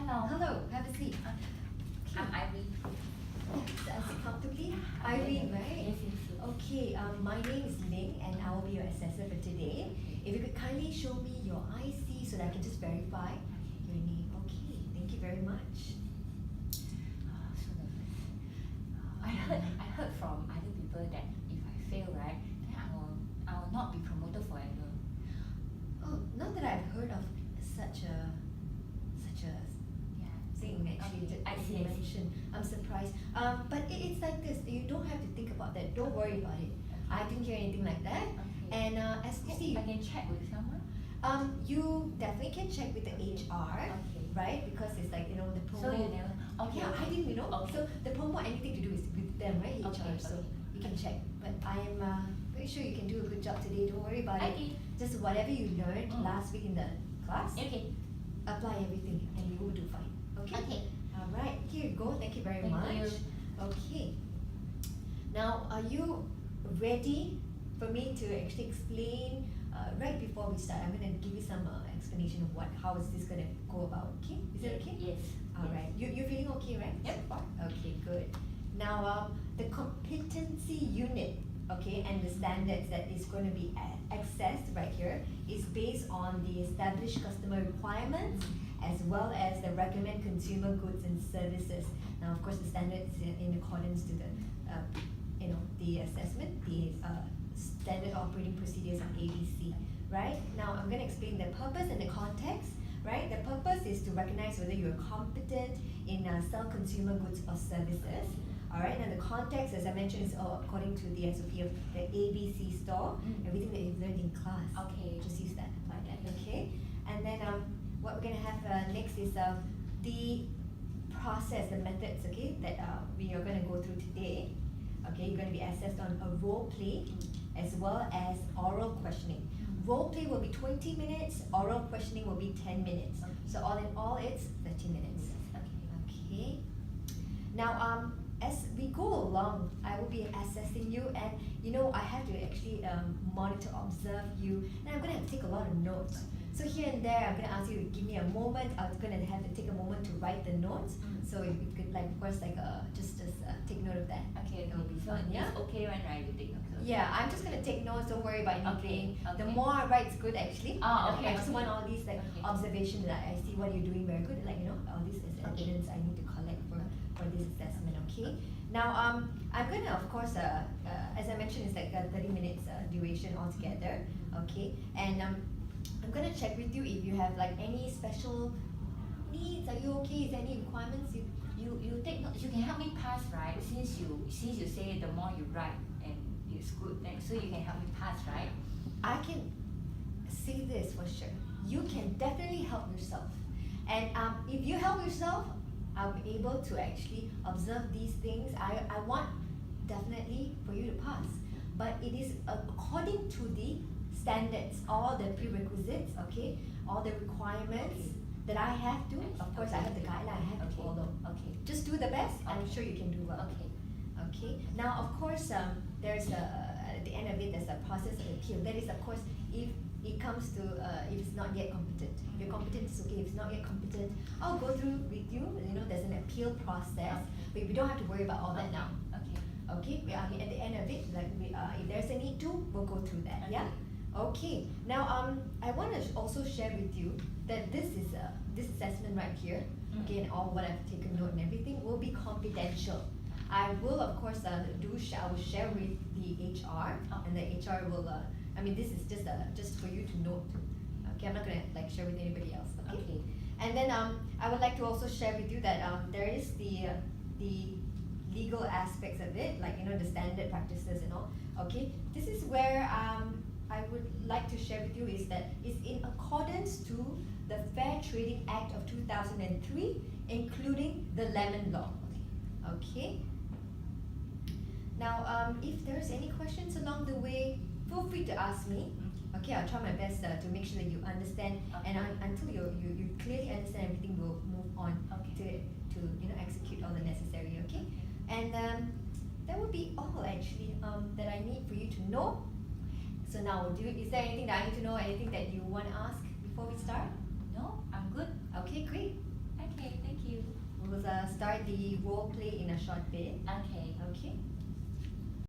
Hello. Hello, have a seat. I'm Ivy. Sit comfortably. Irene, right? Yes, yes, yes. Okay, my name is Ling and I will be your assessor for today. If you could kindly show me your IC so that I can just verify your name. Okay, thank you very much. So nervous. I heard from other people that if I fail, right, then I will not be promoted forever. Oh, not that I've heard of such a Yeah. thing actually Okay, that I you see. mentioned. I'm surprised. But it's like this. You don't have to think about that. Don't worry about it. I didn't hear anything like that. Okay. And as you see, I can check with someone. you definitely can check with the HR, Okay. right? Because it's like, the promo. So you never. Okay. Yeah, I didn't, Okay. So the promo, anything to do is with them, right? HR. Okay, So okay. you can check. But I am pretty sure you can do a good job today. Don't worry about it. Okay. Just whatever you learned last week in the class, Okay. apply everything and you will do fine. Okay? Okay. All right. Here you go. Thank you very Thank much. you. Okay. Now, are you ready for me to actually explain right before we start? I'm going to give you some explanation of how is this going to go about. Okay? Is it okay? Yes. All right. You're feeling okay, right? Yep. So far? Okay, good. Now, the competency unit, okay, and the standards that is going to be accessed right here is based on the established customer requirements as well as the recommend consumer goods and services. Now, of course, the standards in accordance to the, the assessment, the standard operating procedures of ABC, right? Now, I'm going to explain the purpose and the context, right? The purpose is to recognize whether you're competent in sell consumer goods or services. All right, and the context, as I mentioned, is according to the SOP of the ABC store, everything that you've learned in class. Okay. Just use that, apply that, okay? And then what we're going to have next is the process, the methods, okay, that we are going to go through today. Okay, you're going to be assessed on a role play as well as oral questioning. Role play will be 20 minutes, oral questioning will be 10 minutes. So all in all, it's 30 minutes. Okay. Now, as we go along, I will be assessing you, and I have to actually monitor, observe you, and I'm going to have to take a lot of notes. So here and there, I'm going to ask you to give me a moment. I'm going to have to take a moment to write the notes. So if you could, of course, just take note of that. Okay. It will be So fun, yeah? it's okay when I will take notes. Yeah, I'm just gonna take notes. Don't worry about anything. Okay, The okay. more I write, it's good actually. Oh, okay, I just okay. want all these Okay. observations that I see what you're doing very good. All this is evidence I need to collect for this assessment. Okay. Now I'm gonna of course as I mentioned, it's like a 30 minutes duration altogether. Okay, and I'm gonna check with you if you have any special needs. Are you okay? Is there any requirements? You take notes. You can help me pass, right? Since you say the more you write and it's good, then so you can help me pass, right? I can say this for sure. You can definitely help yourself. And if you help yourself, I'll be able to actually observe these things. I want definitely for you to pass. But it is according to the standards, all the prerequisites, okay, all the requirements that I have to. Of course, I have the guideline I have to follow. Okay. Just do the best. I'm sure you can do well. Okay. Okay. Now, of course, there's at the end of it, there's a process of appeal. That is, of course, if it comes to if it's not yet competent. If you're competent, it's okay. If it's not yet competent, I'll go through with you. There's an appeal process, but we don't have to worry about all that now. Okay. Okay. At the end of it, if there's a need to, we'll go through that. Okay. Yeah. Okay. Now, I want to also share with you that this assessment right here, okay, and all what I've taken note and everything will be confidential. I will, of course, I will share with the HR, and the HR will. This is just for you to note. Okay, I'm not gonna share with anybody else. Okay. And then I would like to also share with you that there is the legal aspects of it, the standard practices and all. Okay, this is where I would like to share with you is that it's in accordance to the Fair Trading Act of 2003, including the Lemon Law. Okay. Now, if there's any questions along the way, feel free to ask me. Okay, I'll try my best to make sure that you understand, and until you clearly understand everything, we'll move on to execute all the necessary. Okay, and that would be all actually that I need for you to know. So now, is there anything that I need to know? Anything that you want to ask before we start? No, I'm good. Okay, great. Okay. start the role play in a short bit. Okay. Okay.